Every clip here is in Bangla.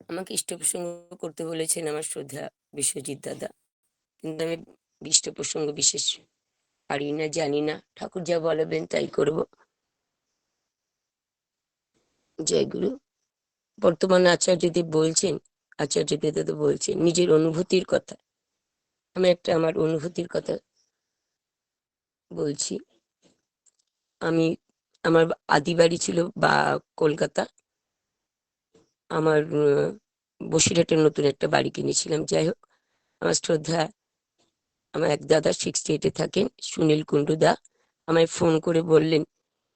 আমাকে ইষ্ট প্রসঙ্গ করতে বলেছেন আমার শ্রদ্ধা বিশ্বজিৎ দাদা। কিন্তু আমি ইষ্ট প্রসঙ্গ বিশেষ পারি না, জানি না। ঠাকুর যা বলবেন তাই করব। জয়গুরু। বর্তমানে আচার্যদেব বলছেন, আচার্যদেব দাদা বলছেন নিজের অনুভূতির কথা। আমি একটা আমার অনুভূতির কথা বলছি। আমি আমার আদি বাড়ি ছিল বা কলকাতা। আমার বসিরহাটের নতুন একটা বাড়ি কিনেছিলাম। যাই হোক, আমার শ্রদ্ধা আমার এক দাদা 68-এ থাকেন, সুনীল কুণ্ডু দা, আমায় ফোন করে বললেন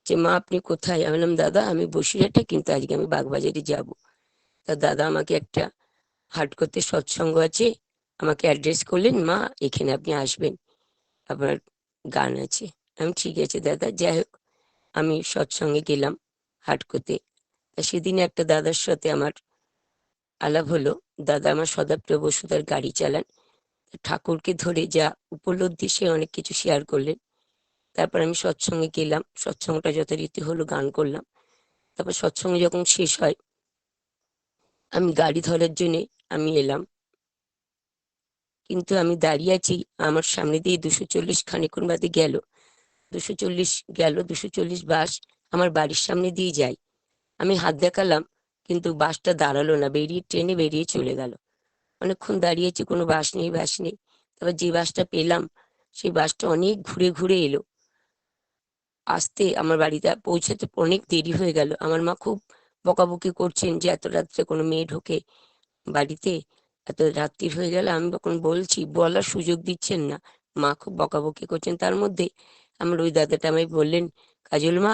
যে মা আপনি কোথায়? আমি বললাম দাদা আমি বসিরহাটে, কিন্তু আজকে আমি বাগবাজারে যাব। তা দাদা আমাকে একটা হাট করতে সৎসঙ্গ আছে, আমাকে অ্যাড্রেস করলেন, মা এখানে আপনি আসবেন, আপনার গান আছে। আমি ঠিক আছে দাদা। যাই হোক, আমি সৎসঙ্গে গেলাম হাট করতে। তা সেদিন একটা দাদার সাথে আমার আলাপ হলো। দাদা আমার সদাপ্রিয় বসুদার গাড়ি চালান। ঠাকুরকে ধরে যা উপলব্ধি সে অনেক কিছু শেয়ার করলেন। তারপর আমি সৎসঙ্গে গেলাম, সৎসঙ্গটা যথারীতি হলো, গান করলাম। তারপর সৎসঙ্গ যখন শেষ হয়, আমি গাড়ি ধরার জন্য আমি এলাম, কিন্তু আমি দাঁড়িয়ে আছি। আমার সামনে দিয়ে 240 খানিকক্ষণ বাদে গেল, 240 গেল, 240 বাস আমার বাড়ির সামনে দিয়ে যায়। আমি হাত দেখালাম, কিন্তু বাসটা দাঁড়ালো না, বেরিয়ে ট্রেনে বেরিয়ে চলে গেল। অনেকক্ষণ দাঁড়িয়েছি, কোনো বাস নেই, বাস নেই। তারপর যে বাসটা পেলাম, সেই বাসটা অনেক ঘুরে ঘুরে এলো। আসতে আমার বাড়িতে পৌঁছাতে অনেক দেরি হয়ে গেল। আমার মা খুব বকাবকি করছেন যে এত রাত্রে কোনো মেয়ে ঢোকে বাড়িতে, এত রাত্রির হয়ে গেল। আমি তখন বলছি, বলার সুযোগ দিচ্ছেন না। মা খুব বকাবকি করছেন। তার মধ্যে আমার ওই দাদাটা আমায় বললেন, কাজল মা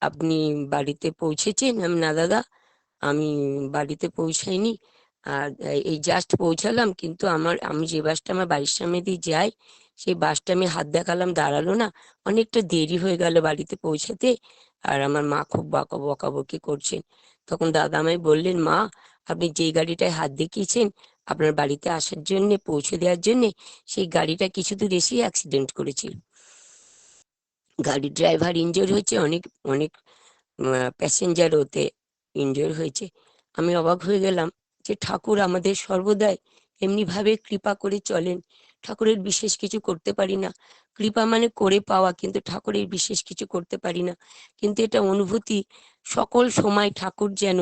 আপনি বাড়িতে পৌঁছেছেন? আমি না দাদা, আমি বাড়িতে পৌঁছাইনি। আর এই জাস্ট পৌঁছালাম, কিন্তু আমি যে বাসটা আমার বাড়ির সামনে দিয়ে যাই, সেই বাসটা আমি হাত দেখালাম, দাঁড়ালো না। অনেকটা দেরি হয়ে গেল বাড়িতে পৌঁছাতে। আর আমার মা খুব বকাবকি করছেন। তখন দাদা আমায় বললেন, মা আপনি যেই গাড়িটায় হাত দেখিয়েছেন আপনার বাড়িতে আসার জন্য, পৌঁছে দেওয়ার জন্য, সেই গাড়িটা কিছু দূর এসেই অ্যাক্সিডেন্ট করেছিল। গাড়ির ড্রাইভার ইনজোর হয়েছে, অনেক অনেক প্যাসেঞ্জার ওতে ইনজোর হয়েছে। আমি অবাক হয়ে গেলাম যে ঠাকুর আমাদের সর্বদাই এমনি ভাবে কৃপা করে চলেন। ঠাকুরের বিশেষ কিছু করতে পারি না। কৃপা মানে করে পাওয়া, কিন্তু ঠাকুরের বিশেষ কিছু করতে পারি না। কিন্তু এটা অনুভূতি, সকল সময় ঠাকুর যেন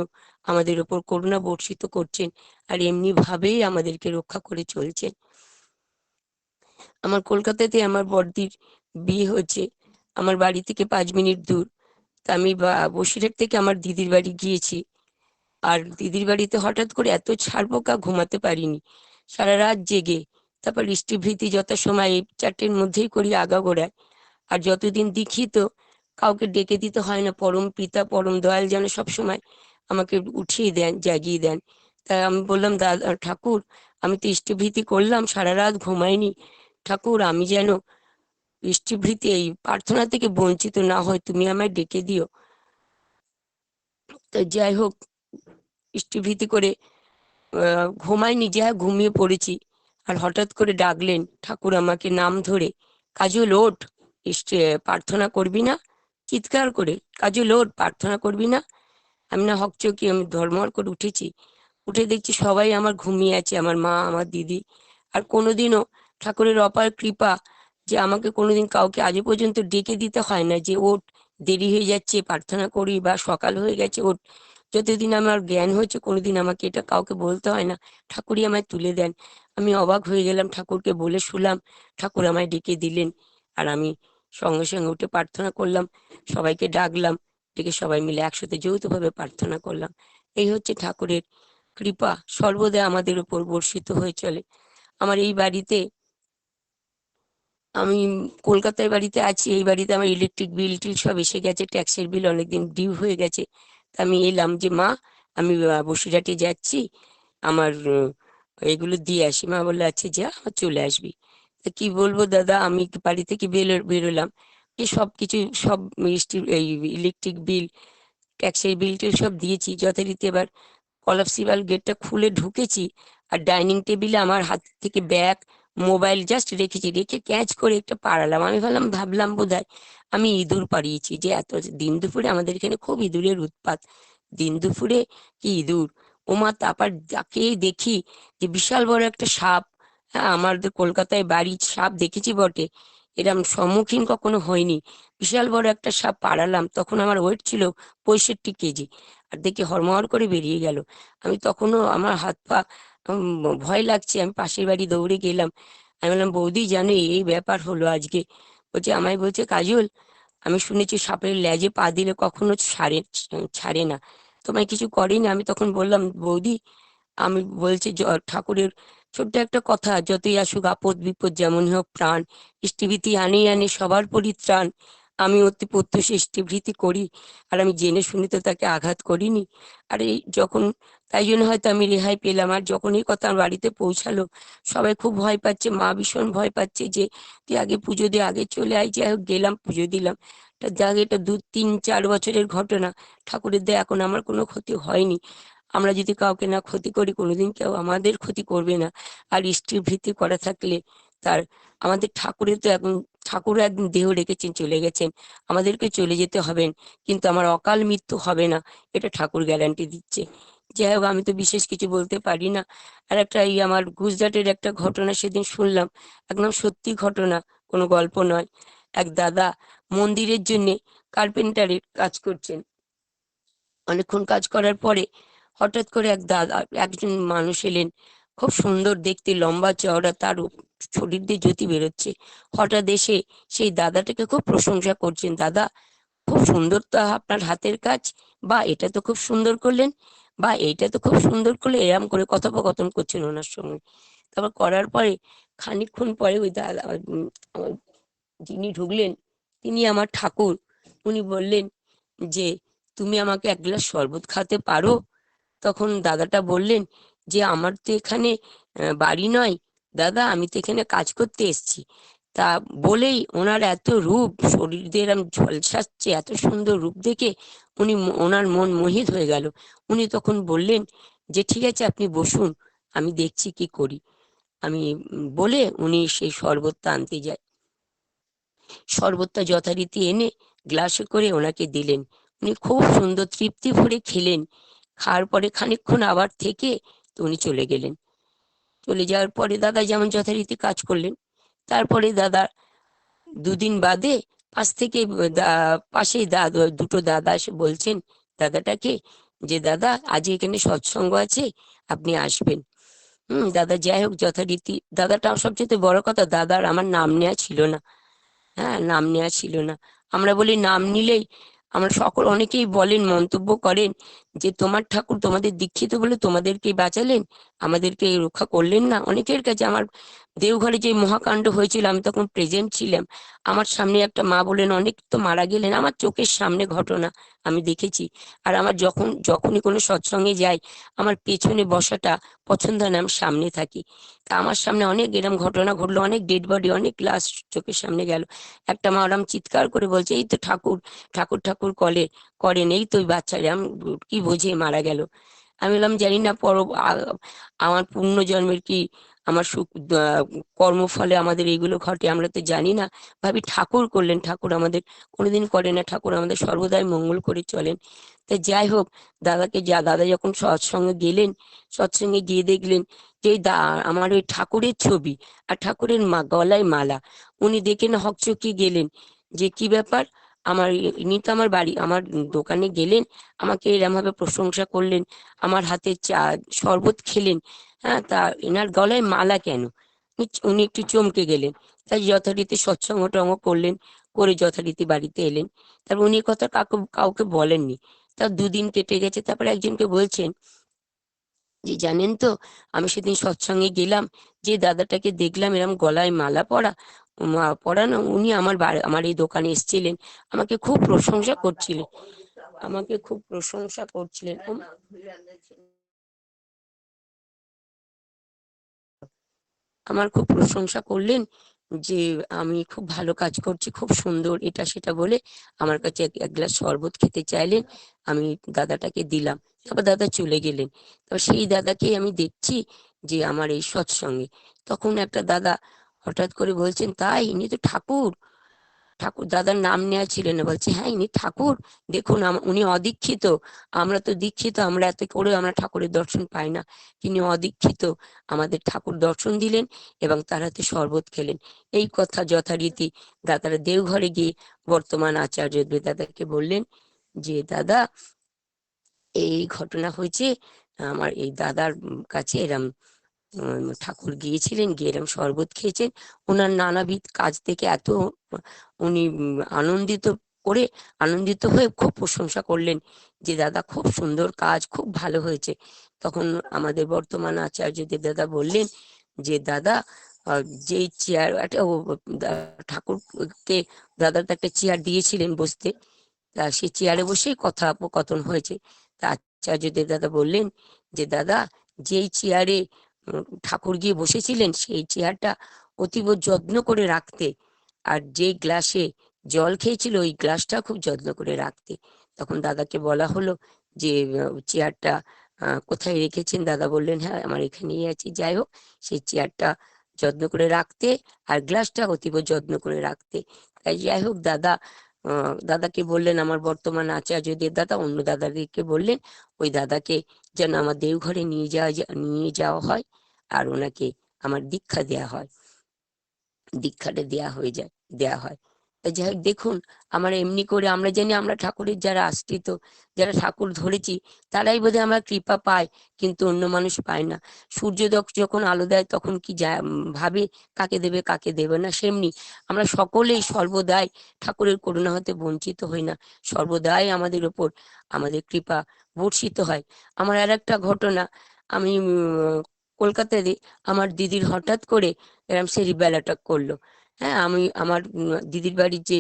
আমাদের ওপর করুণা বর্ষিত করছেন, আর এমনি ভাবেই আমাদেরকে রক্ষা করে চলছেন। আমার কলকাতাতে আমার বড়দির বিয়ে হয়েছে, আমার বাড়ি থেকে 5 মিনিট দূর। তা আমি বসিরহাট থেকে আমার দিদির বাড়ি গিয়েছি। আর দিদির বাড়িতে হঠাৎ করে এত ছারপোকা, ঘুমাতে পারিনি সারা রাত জেগে। তারপর বৃষ্টিভীতি যথাসময় এই 4টের মধ্যেই করি আগাগোড়ায়। আর যতদিন দীক্ষিত, কাউকে ডেকে দিতে হয় না, পরম পিতা পরম দয়াল যেন সবসময় আমাকে উঠিয়ে দেন, জাগিয়ে দেন। তাই আমি বললাম, দাদা ঠাকুর আমি তো ইষ্টভীতি করলাম, সারা রাত ঘুমাইনি। ঠাকুর আমি যেন বৃষ্টিভীতি এই প্রার্থনা থেকে বঞ্চিত না হয়, তুমি আমায় ডেকে দিও। তো যাই হোক, বৃষ্টিভীতি করে ঘুমাইনি, যা ঘুমিয়ে পড়েছি। আর হঠাৎ করে ডাকলেন ঠাকুর আমাকে নাম ধরে, কাজল ওঠ, প্রার্থনা করবি না? চিৎকার করে, কাজল ওঠ, প্রার্থনা করবি না? আমি না হকচকি, আমি ধর্মর করে উঠেছি। উঠে দেখছি সবাই আমার ঘুমিয়ে আছে, আমার মা, আমার দিদি। আর কোনোদিনও ঠাকুরের অপার কৃপা যে আমাকে কোনোদিন কাউকে আজও পর্যন্ত ডেকে দিতে হয় না যে ওঠ, দেরি হয়ে যাচ্ছে প্রার্থনা করি, বা সকাল হয়ে গেছে ওঠ। যতদিন আমার জ্ঞান হয়েছে কোনোদিন আমাকে এটা কাউকে বলতে হয় না, ঠাকুরই আমায় তুলে দেন। আমি অবাক হয়ে গেলাম, ঠাকুরকে বলে শুলাম, ঠাকুর আমায় ডেকে দিলেন। আর আমি সঙ্গে সঙ্গে উঠে প্রার্থনা করলাম, সবাইকে ডাকলাম, ডেকে সবাই মিলে একসাথে যৌথভাবে প্রার্থনা করলাম। এই হচ্ছে ঠাকুরের কৃপা, সর্বদা আমাদের উপর বর্ষিত হয়ে চলে। আমার এই বাড়িতে, আমি কলকাতায় বাড়িতে আছি, এই বাড়িতে আমার ইলেকট্রিক বিল টিল সব এসে গেছে, ট্যাক্সের বিল অনেকদিন ডিউ হয়ে গেছে। তা আমি এলাম যে মা আমি বসিরহাটে যাচ্ছি, আমার এগুলো দিয়ে আসি। মা বললো আচ্ছা যা, চলে আসবি। তা কি বলবো দাদা, আমি বাড়ি থেকে বেরোলাম, এই সব কিছু, সব মিষ্টি এই ইলেকট্রিক বিল, ট্যাক্সের বিল টিল সব দিয়েছি যথারীতি। এবার কলাপসিবল গেটটা খুলে ঢুকেছি, আর ডাইনিং টেবিলে আমার হাত থেকে ব্যাগ, মোবাইল জাস্ট রেখেছি, রেখে ক্যাচ করে একটা পাড়ালাম। আমি ভাবলাম বোধহয় আমি ইঁদুর পাড়িয়েছি, যে এত দিন দুপুরে আমাদের এখানে খুব ইঁদুরের উৎপাত। দিন দুপুরে কি ইঁদুর! ওমা তারপর যাকেই দেখি যে বিশাল বড় একটা সাপ। হ্যাঁ, আমাদের কলকাতায় বাড়ি, সাপ দেখেছি বটে, এরম সম্মুখীন কখনো হয়নি। বিশাল বড় একটা সাপ পাড়ালাম, তখন আমার ওয়েট ছিল 65 কেজি। আর দেখি হড়মড় করে বেরিয়ে গেল। আমি তখনও আমার হাত পা ভয় লাগছে, আমি পাশের বাড়ি দৌড়ে গেলাম। আমি বললাম, বৌদি জানো এই ব্যাপার হলো আজকে। বলছে, আমায় বলছে, কাজল আমি শুনেছি সাপের লেজে পা দিলে কখনো ছাড়ে না, তোমায় কিছু করেনি? আমি তখন বললাম, বৌদি আমি বলছি ঠাকুরের ছোট্ট একটা কথা, যতই আসুক আপদ বিপদ যেমনই হোক প্রাণ ইষ্টিভীতি আনে আনে সবার পরিত্রাণ। আমি অতি প্রত্যুষে ইষ্টিভীতি করি, আর আমি জেনে শুনে তো তাকে আঘাত করিনি। আর এই যখন, তাই জন্য হয়তো আমি রেহাই পেলাম। আর যখন এই কথা আমার বাড়িতে পৌঁছালো, সবাই খুব ভয় পাচ্ছে, মা ভীষণ ভয় পাচ্ছে যে তুই আগে পুজো দিয়ে আগে চলে আয়। যাই হোক গেলাম, পুজো দিলাম। যাক, এটা 2-3-4 বছরের ঘটনা। ঠাকুরের দয়া এখন আমার কোনো ক্ষতি হয়নি। আমরা যদি কাউকে না ক্ষতি করি, কোনোদিন কেউ আমাদের ক্ষতি করবে না। আর ইষ্টির ভীতি করা থাকলে তার, আমাদের ঠাকুরের তো এখন, ঠাকুর একদিন দেহ রেখেছেন, চলে গেছেন, আমাদেরকে চলে যেতে হবেন, কিন্তু আমার অকাল মৃত্যু হবে না, এটা ঠাকুর গ্যারান্টি দিচ্ছে। যাই হোক, আমি তো বিশেষ কিছু বলতে পারি না। আর একটা এই আমার গুজরাটের একটা ঘটনা সেদিন শুনলাম, একদম সত্যি ঘটনা, কোনো গল্প নয়। এক দাদা মন্দিরের জন্য কার্পেন্টারের কাজ করছেন। অনেকক্ষণ কাজ করার পরে হঠাৎ করে একজন মানুষ এলেন, খুব সুন্দর দেখতে, লম্বা চওড়া, তার শরীর দিয়ে জ্যোতি বেরোচ্ছে। হঠাৎ এসে সেই দাদাটাকে খুব প্রশংসা করছেন, দাদা খুব সুন্দর তো আপনার হাতের কাজ, বা এটা তো খুব সুন্দর করলেন, বা এইটা তো খুব সুন্দর করলে, এরম করে কথোপকথন করছেন ওনার সঙ্গে। তারপর করার পরে খানিকক্ষণ পরে ওই দাদা আমার যিনি ঢুকলেন, তিনি আমার ঠাকুর। উনি বললেন যে, তুমি আমাকে এক গ্লাস শরবত খাওয়াতে পারো? তখন দাদাটা বললেন যে, আমার তো এখানে বাড়ি নয় দাদা, আমি তো এখানে কাজ করতে এসেছি। তা বলেই ওনার এত রূপ, শরীর দিয়ে এরম ঝলসাচ্ছে, এত সুন্দর রূপ দেখে ওনার মন মোহিত হয়ে গেল। উনি তখন বললেন যে, ঠিক আছে আপনি বসুন, আমি দেখছি কি করি। আমি বলে উনি সেই শরবতটা আনতে যায়। শরবতটা যথারীতি এনে গ্লাসে করে ওনাকে দিলেন। উনি খুব সুন্দর তৃপ্তি ভরে খেলেন। খাওয়ার পরে খানিকক্ষণ আবার থেকে তো উনি চলে গেলেন। চলে যাওয়ার পরে দাদা যেমন যথারীতি কাজ করলেন। তারপরে দাদা 2 দিন বাদে পাশ থেকে পাশেই দুটো দাদা এসে বলছেন দাদাটাকে যে, দাদা আজ এখানে সৎসঙ্গ আছে, আপনি আসবেন। দাদা যাই হোক যথারীতি, দাদাটা সবচেয়ে বড় কথা, দাদার আমার নাম নেওয়া ছিল না। হ্যাঁ, নাম নেওয়া ছিল না। আমরা বলি নাম নিলেই, আমরা অনেকেই বলেন, মন্তব্য করেন যে, তোমার ঠাকুর তোমাদের দীক্ষিত বলে তোমাদেরকে বাঁচালেন, আমাদেরকে রক্ষা করলেন না। অনেকের কাছে আমার দেওঘরে যে মহাকাণ্ড হয়েছিল, আমি তখন প্রেজেন্ট ছিলাম। আমার সামনে একটা মা বলেন, অনেক তো মারা গেলেন, আমার চোখের সামনে ঘটনা আমি দেখেছি। আর আমার যখনই কোনো সৎসঙ্গে যাই, আমার পেছনে বসাটা পছন্দ হয় না, আমি সামনে থাকি। তা আমার সামনে অনেক এরম ঘটনা ঘটলো, অনেক ডেড বডি, অনেক লাশ চোখের সামনে গেল। একটা মা ওরম চিৎকার করে বলছে, এই তো ঠাকুর ঠাকুর ঠাকুর করেন, এই তো ওই বাচ্চারা কি বোঝে মারা গেল। আমি বললাম, জানি না আমার পূর্ণ জন্মের কি, আমার কর্মফলে আমাদের এইগুলো ঘটে, আমরা তো জানি না। ভাবি ঠাকুর করলেন, ঠাকুর আমাদের কোনোদিন করে না, ঠাকুর আমাদের সর্বদাই মঙ্গল করে চলেন। তা যাই হোক, দাদা যখন সৎসঙ্গে গেলেন, সৎসঙ্গে গিয়ে দেখলেন যে আমার ওই ঠাকুরের ছবি, আর ঠাকুরের গলায় মালা। উনি দেখে না হকচকিয়ে গেলেন যে কি ব্যাপার। ইনি তো আমার বাড়ি, আমার দোকানে গেলেন, আমাকে এরম ভাবে প্রশংসা করলেন, আমার হাতে শরবত খেলেন, হ্যাঁ, তা এনার গলায় মালা কেন? উনি একটু চমকে গেলেন। তাই যথারীতি সৎসঙ্গ টঙ্গ করলেন, করে যথারীতি বাড়িতে এলেন। তারপর উনি কথা কাউকে বলেননি। 2 দিন কেটে গেছে, তারপরে একজনকে বলছেন যে, জানেন তো আমি সেদিন সৎসঙ্গে গেলাম, যে দাদাটাকে দেখলাম এরম গলায় মালা পরানো, উনি আমার এই দোকানে এসেছিলেন, আমাকে খুব প্রশংসা করছিলেন, আমাকে খুব প্রশংসা করছিলেন আমার খুব প্রশংসা করলেন যে আমি খুব ভালো কাজ করছি, খুব সুন্দর, এটা সেটা বলে আমার কাছে এক গ্লাস শরবত খেতে চাইলেন। আমি দাদাটাকে দিলাম, তারপর দাদা চলে গেলেন। তারপর সেই দাদাকে আমি দেখছি যে আমার এই সৎসঙ্গে। তখন একটা দাদা হঠাৎ করে বলছেন, তাই ইনি তো ঠাকুর। ঠাকুর দাদার নাম নেওয়া ছিল না, বলছে হ্যাঁ ইনি ঠাকুর, দেখুন উনি অদীক্ষিত, আমরা তো দীক্ষিত, আমরা এত করে আমরা ঠাকুরের দর্শন পাই না, তিনি অদীক্ষিত, আমাদের ঠাকুর দর্শন দিলেন এবং তার হাতে শরবত খেলেন। এই কথা যথারীতি দাদারা দেওঘরে গিয়ে বর্তমান আচার্য দাদাকে বললেন যে দাদা এই ঘটনা হয়েছে, আমার এই দাদার কাছে এরম ঠাকুর গিয়েছিলেন, গিয়ে এরম শরবত খেয়েছেন, ওনার নানাবিধ কাজ থেকে এত উনি আনন্দিত করে আনন্দিত হয়ে খুব প্রশংসা করলেন যে দাদা খুব সুন্দর কাজ, খুব ভালো হয়েছে। তখন আমাদের বর্তমান আচার্য দাদা বললেন যে দাদা যেই চেয়ার একটা ঠাকুরকে দাদা তো একটা চেয়ার দিয়েছিলেন বসতে, তা সেই চেয়ারে বসেই কথোপকথন হয়েছে। তা আচার্য দাদা বললেন যে দাদা যেই চেয়ারে ঠাকুর গিয়ে বসেছিলেন সেই চেয়ারটা অতীব যত্ন করে রাখতে, আর যে গ্লাসে জল খেয়েছিল ওই গ্লাসটা খুব যত্ন করে রাখতে। তখন দাদাকে বলা হলো যে চেয়ারটা কোথায় রেখেছেন? দাদা বললেন হ্যাঁ আমার এখানেই আছে। যাই হোক, সেই চেয়ারটা যত্ন করে রাখতে আর গ্লাসটা অতীব যত্ন করে রাখতে। তাই যাই হোক দাদাকে বললেন আমার বর্তমান আচার্যদের দাদা, অন্য দাদাদেরকে বললেন ওই দাদাকে যেন আমার দেওঘরে নিয়ে যাওয়া হয় আর ওনাকে আমার দীক্ষা দেয়া হয়, দীক্ষাটা দেয়া হয়। যাই হোক দেখুন, আমার এমনি করে আমরা জানি আমরা ঠাকুরের যারা আশ্রিত, যারা ঠাকুর ধরেছি, তারাই বোধহয় আমরা কৃপা পায়, কিন্তু অন্য মানুষ পায় না। সূর্য যখন আলো দেয় তখন কি ভাবে কাকে দেবে কাকে দেবে না, সেমনি আমরা সকলেই সর্বদাই ঠাকুরের করুণা হতে বঞ্চিত হই না, সর্বদাই আমাদের ওপর আমাদের কৃপা বর্ষিত হয়। আমার আর একটা ঘটনা, আমি কলকাতায় আমার দিদির হঠাৎ করে এরম সেরিব্রাল অ্যাটাক করলো। হ্যাঁ, আমি আমার দিদির বাড়ির যে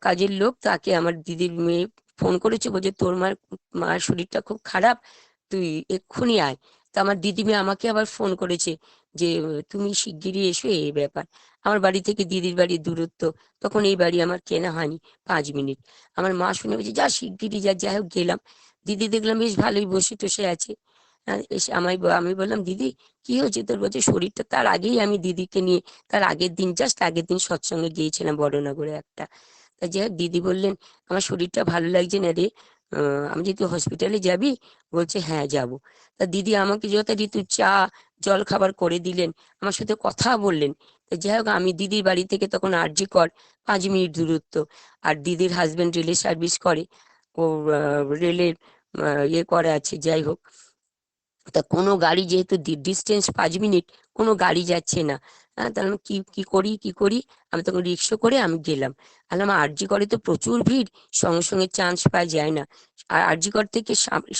কাজের লোক তাকে আমার দিদির মেয়ে ফোন করেছে, বলছে তোর মার শরীরটা খুব খারাপ, তুই এক্ষুনি আয়। তা আমার দিদি মেয়ে আমাকে আবার ফোন করেছে যে তুমি শিগগিরই এসো, এই ব্যাপার। আমার বাড়ি থেকে দিদির বাড়ির দূরত্ব, তখন এই বাড়ি আমার কেনা হয়নি 5 মিনিট। আমার মা শুনে বলছে যা শিগগিরই যা। যাই হোক গেলাম, দিদি দেখলাম বেশ ভালোই বসে টসে আছে। এসে আমি বললাম দিদি কি হয়েছে তোর? বলছে শরীরটা, তার আগেই আমি দিদিকে নিয়ে তার আগের দিন সৎসঙ্গে গিয়েছিলাম বড়নগরে একটা। তা যাই হোক দিদি বললেন আমার শরীরটা ভালো লাগছে না রে, আমি যে তুই হসপিটালে যাবি? বলছে হ্যাঁ যাব। তা দিদি আমাকে যথারীতি চা জল খাবার করে দিলেন, আমার সাথে কথা বললেন। তা যাই হোক আমি দিদির বাড়ি থেকে তখন আরজি কর 5 মিনিট দূরত্ব, আর দিদির হাজবেন্ড রেলের সার্ভিস করে, ও রেলের ইয়ে করে আছে। যাই হোক, তা কোনো গাড়ি যেহেতু ডিস্টেন্স 5 মিনিট, কোনো গাড়ি যাচ্ছে না। তাহলে আমি কি করি, আমি তখন রিক্সা করে আমি গেলাম। আমার আরজি করে তো প্রচুর ভিড়, সঙ্গে সঙ্গে চান্স পাওয়া যায় না। আর আরজি কর থেকে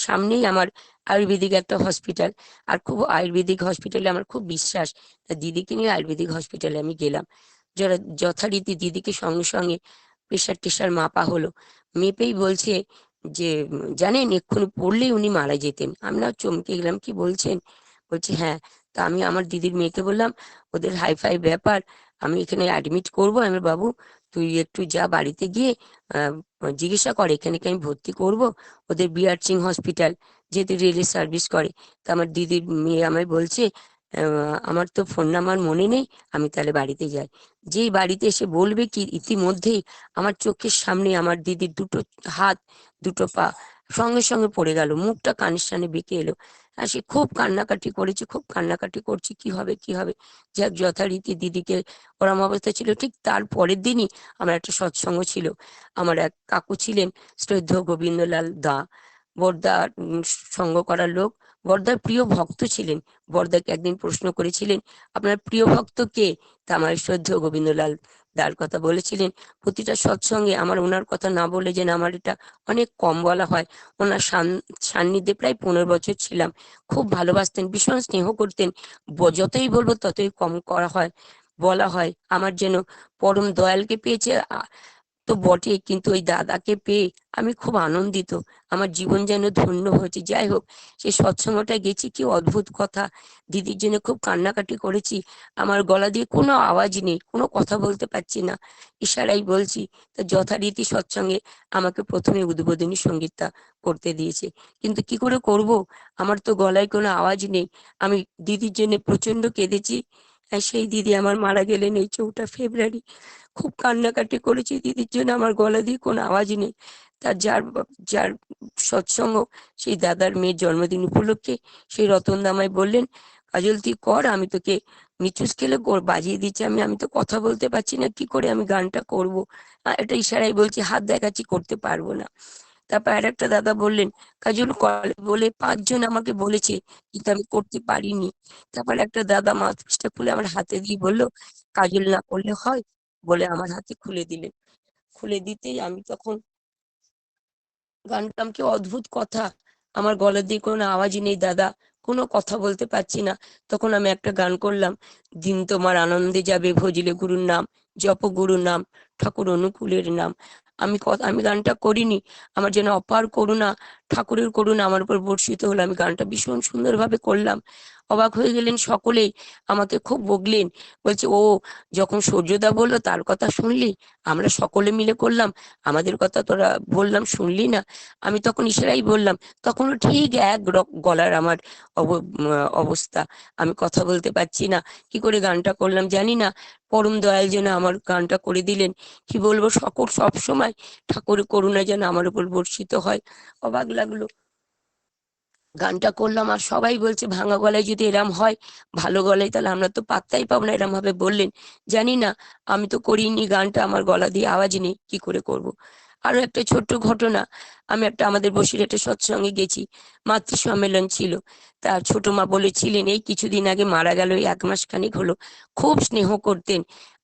সামনেই আমার আয়ুর্বেদিক একটা হসপিটাল, আর খুব আয়ুর্বেদিক হসপিটালে আমার খুব বিশ্বাস। তা দিদিকে নিয়ে আয়ুর্বেদিক হসপিটালে আমি গেলাম। যথারীতি দিদিকে সঙ্গে সঙ্গে প্রেশার টেশার মাপা হলো, মেপেই বলছে যে জানেন এক্ষুনি পড়লেই উনি মারা যেতেন। আমি না চমকে গেলাম, কি বলছেন? বলছে হ্যাঁ। তা আমি আমার দিদির মেয়েকে বললাম ওদের হাইফাই ব্যাপার, আমি এখানে অ্যাডমিট করবো। আমি বাবু তুই একটু যা বাড়িতে গিয়ে আহ জিজ্ঞাসা করে এখানে কি আমি ভর্তি করব, ওদের বিআরচিং হসপিটাল যেহেতু রেলের সার্ভিস করে। তা আমার দিদির মেয়ে আমায় বলছে আমার তো ফোন নাম্বার মনে নেই, আমি তাহলে বাড়িতে যাই। যেই বাড়িতে এসে বলবে কি ইতিমধ্যেই আমার চোখের সামনে আমার দিদির দুটো হাত দুটো পা সঙ্গে সঙ্গে পড়ে গেল, মুখটা কানের সামনে বেঁকে এলো। আর সে খুব কান্নাকাটি করেছে, খুব কান্নাকাটি করছে, কি হবে। যাক যথারীতি দিদিকে ওরম অবস্থা ছিল। ঠিক তার পরের দিনই আমার একটা সৎসঙ্গ ছিল। আমার এক কাকু ছিলেন শ্রদ্ধেয় গোবিন্দলাল দা, বড়দা সঙ্গ করার লোক, বড়দার প্রিয় ভক্ত ছিলেন। বড়দাকে একদিন প্রশ্ন করেছিলেন আপনার প্রিয় ভক্ত কে? তা আমার শ্রদ্ধেয় গোবিন্দলাল দার কথা বলেছিলেন। প্রতিটা সৎসঙ্গে আমার ওনার কথা না বলে যেন আমার এটা অনেক কম বলা হয়। ওনার সান্নিধ্যে প্রায় 15 বছর ছিলাম। খুব ভালোবাসতেন, ভীষণ স্নেহ করতেন। যতই বলবো ততই কম করা হয়, বলা হয়। আমার যেন পরম দয়ালকে পেয়েছে তো বটে, কিন্তু ওই দাদাকে পেয়ে আমি খুব আনন্দিত, আমার জীবন যেন ধন্য হয়েছে। যাই হোক, সেই সৎসঙ্গটা গেছি, কি অদ্ভুত কথা, দিদির জন্য খুব কান্নাকাটি করেছি। আমার গলা দিয়ে কোনো আওয়াজ নেই, কোনো কথা বলতে পারছি না, ইশারাই বলছি। তা যথারীতি সৎসঙ্গে আমাকে প্রথমে উদ্বোধনী সঙ্গীতটা করতে দিয়েছে, কিন্তু কি করে করব, আমার তো গলায় কোনো আওয়াজ নেই। আমি দিদির জন্য প্রচন্ড কেঁদেছি। সেই দিদি আমার মারা গেলেন এই 4 ফেব্রুয়ারি। খুব কান্নাকাটি করেছি দিদির জন্য, আমার গলা দিয়ে কোনো আওয়াজ নেই। তার যার সৎসঙ্গ, সেই দাদার মেয়ের জন্মদিন উপলক্ষে সেই রতন দামাই বললেন, কাজল তুই কর, আমি তোকে নিচু স্কেলে বাজিয়ে দিচ্ছি। আমি তো কথা বলতে পারছি না, কি করে আমি গানটা করবো? এটা ইশারায় বলছি, হাত দেখাচ্ছি, করতে পারবো না। তারপর আর একটা দাদা বললেন, কাজল বলে 5 জন আমাকে বলেছে, কিন্তু আমি করতে পারিনি। তারপর একটা দাদা মাউথপিসটা খুলে আমার হাতে দিয়ে বললো, কাজল না করলে হয়, বলে আমার হাতে খুলে দিলেন। খুলে দিতেই আমি তখন গানটা, কি অদ্ভুত কথা, আমার গলা দিয়ে কোনো আওয়াজই নেই দাদা, কোনো কথা বলতে পারছি না। তখন আমি একটা গান করলাম, দিন তোমার আনন্দে যাবে ভজিলে গুরুর নাম, জপ গুরুর নাম, ঠাকুর অনুকূলের নাম। আমি গানটা করিনি, আমার যেন অপার করুণা, ঠাকুরের করুণা আমার উপর বর্ষিত হলো। আমি গানটা ভীষণ সুন্দরভাবে করলাম। অবাক হয়ে গেলেন সকলেই, আমাকে খুব বকলেন, বলছে ও, যখন সূর্যদা বললো তার কথা শুনলি, আমরা সকলে মিলে করলাম, আমাদের কথা তোরা বললাম শুনলি না? আমি তখন ইশারাই বললাম, তখনও ঠিক গলার আমার অবস্থা, আমি কথা বলতে পারছি না, কি করে গানটা করলাম জানি না। পরম দয়াল যেন আমার গানটা করে দিলেন। কি বলবো, সব সময় ঠাকুরের করুণা যেন আমার উপর বর্ষিত হয়। অবাক লাগলো, গানটা করলাম আর সবাই বলছে ভাঙা গলায় যদি এরম হয়, ভালো গলায় তাহলে আমরা তো পাত্তাই পাবো না, এরম ভাবে বললেন। জানি না, আমি তো করিনি গানটা, আমার গলা দিয়ে আওয়াজ নেই, কি করে করব। আরো একটা ছোট্ট ঘটনা, আমি আমাদের বসিরহাটে সৎসঙ্গে গেছি, মাতৃ সম্মেলন ছিল। তা ছোট মা বলেছিলেন, এই কিছুদিন আগে মারা গেল, এই 1 মাস খানিক হলো, খুব স্নেহ করতেন।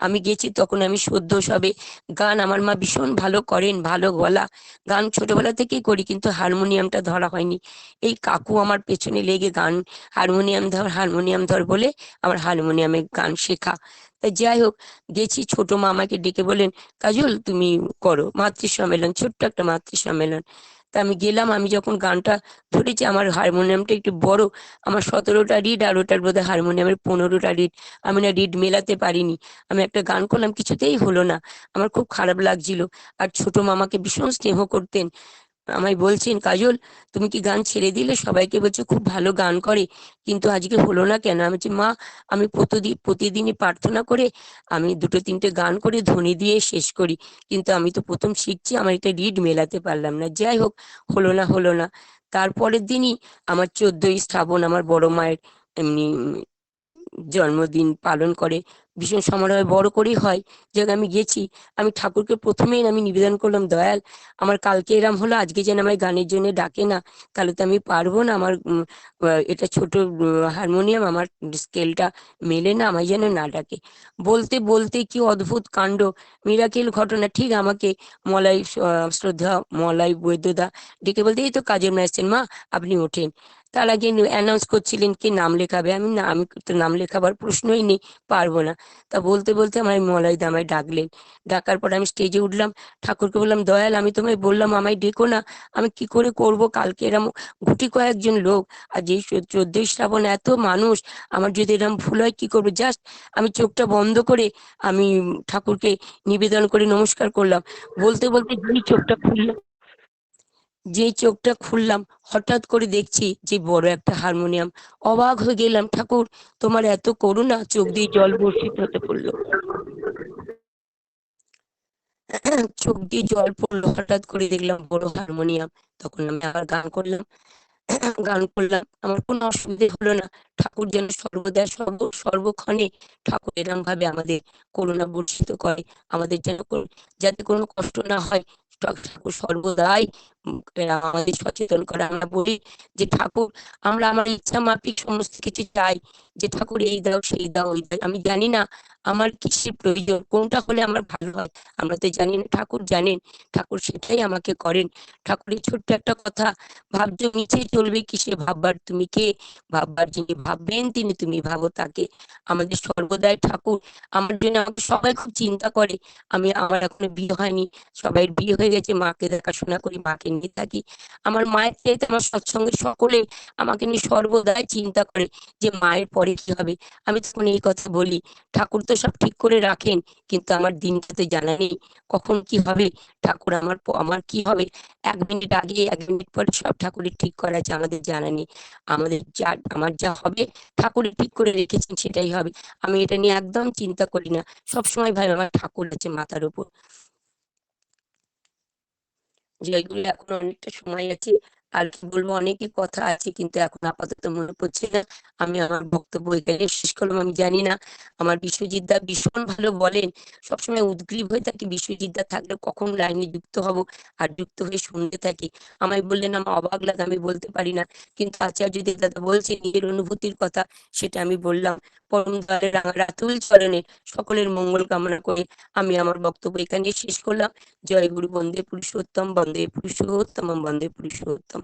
আমি গেছি, তখন আমি সদ্য সবে, গান আমার মা ভীষণ ভালো করেন, ভালো গলা, গান ছোটবেলা থেকেই করি, কিন্তু হারমোনিয়ামটা ধরা হয়নি। এই কাকু আমার পেছনে লেগে গান, হারমোনিয়াম ধর বলে আমার হারমোনিয়ামে গান শেখা। তাই যাই হোক, গেছি, ছোট মা আমাকে ডেকে বলেন, কাজল তুমি করো মাতৃ সম্মেলন, ছোট্ট একটা মাতৃ সম্মেলন। তা আমি গেলাম, আমি যখন গানটা ধরেছি, আমার হারমোনিয়ামটা একটু বড়, আমার 17টা রিড, আর ওটার বোধহয় হারমোনিয়ামের 15টা রিড, আমি না রিড মেলাতে পারিনি। আমি একটা গান করলাম, কিছুতেই হলো না, আমার খুব খারাপ লাগছিল। আর ছোট মামাকে ভীষণ স্নেহ করতেন, আমায় বলছেন, কাজল তুমি কি গান ছেড়ে দিলে? সবাইকে বলছে খুব ভালো গান করে, কিন্তু আজকে হলো না কেন? আমি বলছি, মা, আমি প্রতিদিনই প্রার্থনা করে আমি 2-3টে গান করে ধ্বনি দিয়ে শেষ করি, কিন্তু আমি তো প্রথম শিখছি, আমার এটা রিড মেলাতে পারলাম না। যাই হোক, হলো না। তারপরের দিনই আমার 14ই শ্রাবণ, আমার বড় মায়ের এমনি জন্মদিন পালন করে, ভীষণ সমারোহে বড় করেই হয়। যাক, আমি গেছি, আমি ঠাকুরকে প্রথমেই আমি নিবেদন করলাম, দয়াল আমার কালকে এরম হলো, আজকে যেন আমার গানের জন্য ডাকে না, তাহলে তো আমি পারবো না, আমার এটা ছোট হারমোনিয়াম, আমার স্কেলটা মেলে না, আমায় যেন না ডাকে। বলতে বলতে কি অদ্ভুত কাণ্ড, মিরাকেল ঘটনা, ঠিক আমাকে শ্রদ্ধা মলয় বৈদ্যদা ডেকে বলতে, এই তো কাজের মেয়ে এসছেন মা, আপনি ওঠেন। তার আগে অ্যানাউন্স করছিলেন কে নাম লেখাবে, আমি তো নাম লেখাবার প্রশ্নই নেই, পারবো না। তা বলতে বলতে আমার মলয় দা আমায় ডাকলেন। ডাকার পর আমি স্টেজে উঠলাম, ঠাকুরকে বললাম, দয়াল আমি তোমায় বললাম আমায় ডেকো না, আমি কি করে করব, কালকে এরম গুটি কয়েকজন লোক, আর যেই 14ই শ্রাবণ এত মানুষ, আমার যদি এরম ভুল হয় কি করবো? জাস্ট আমি চোখটা বন্ধ করে আমি ঠাকুরকে নিবেদন করে নমস্কার করলাম। বলতে বলতে যেই চোখটা খুললাম, হঠাৎ করে দেখছি যে বড় একটা হারমোনিয়াম। অবাক হয়ে গেলাম, ঠাকুর তোমার এত করুণা, চোখ দিয়ে জল বর্ষিত হতে পড়লো। চোখ দিয়ে জল পড়লো, হঠাৎ করে দেখলাম বড় হারমোনিয়াম। তখন আমি আবার গান করলাম, আমার কোনো অসুবিধে হলো না। ঠাকুর যেন সর্বদা সর্বক্ষণে ঠাকুর এরম ভাবে আমাদের করুণা বর্ষিত করে, আমাদের যাতে কোনো কষ্ট না হয়। ঠাকুর সর্বদাই আমাদের সচেতন করে। আমরা বলি যে ঠাকুর, আমরা আমার ইচ্ছা মাফিক সমস্ত কিছু চাই, যে ঠাকুর এই দাও সেই দাও ওই দাও, আমি জানি না আমার কিসের প্রয়োজন, কোনটা হলে আমার ভালো হয়, আমরা তো জানি না, ঠাকুর জানেন, ঠাকুর সেটাই আমাকে করেন। ঠাকুরের ছোট্ট একটা কথা, ভাবছো মিছে চলবে কিসে, ভাববার তুমি কে, ভাববার যিনি ভাববেন তিনি, তুমি ভাবো তাকে। আমাদের সর্বদাই ঠাকুর আমার জন্য, আমাকে সবাই খুব চিন্তা করে। আমার এখনো বিয়ে হয়নি, সবাই বিয়ে হয়ে গেছে, মাকে দেখাশোনা করি, মাকে নিয়ে থাকি। আমার মায়ের চাইতে আমার সৎসঙ্গে সকলে আমাকে নিয়ে সর্বদাই চিন্তা করে যে মায়ের পরে কি হবে। আমি তখন এই কথা বলি, ঠাকুর তো সব ঠিক করে রাখেন, কিন্তু আমার দিনটা তো জানা নেই কখন কি হবে। ঠাকুর আমার কি হবে, 1 মিনিট আগে 1 মিনিট পরে সব ঠাকুরের ঠিক করা আছে, আমাদের জানা নেই। আমার যা হবে হবে, ঠাকুরে ঠিক করে রেখেছেন সেটাই হবে। আমি এটা নিয়ে একদম চিন্তা করি না, সবসময় ভাই আমার ঠাকুর আছে মাথার উপর। যে এগুলো এখন অনেকটা সময় আছে, আর কি বলবো, অনেকই কথা আছে কিন্তু এখন আপাতত মনে পড়ছে না। আমি আমার বক্তব্য এখানে শেষ করলাম। আমি জানি না, আমার বিশ্বজিৎ দা ভীষণ ভালো বলেন, সবসময় উদগ্রীব হয়ে থাকি বিশ্বজিৎ দা থাকলে কখন লাইনে যুক্ত হব, আর যুক্ত হয়ে শুনতে থাকি। আমায় বললেন আমার অবাক লাগে, আমি বলতে পারি না, কিন্তু আচার্য দাদা বলছে নিজের অনুভূতির কথা, সেটা আমি বললাম। পরম দয়ালের রাতুল চরণে সকলের মঙ্গল কামনা করে আমি আমার বক্তব্য এখানে শেষ করলাম। জয় গুরু, বন্দে পুরুষোত্তম, বন্দে পুরুষোত্তম, বন্দে পুরুষোত্তম।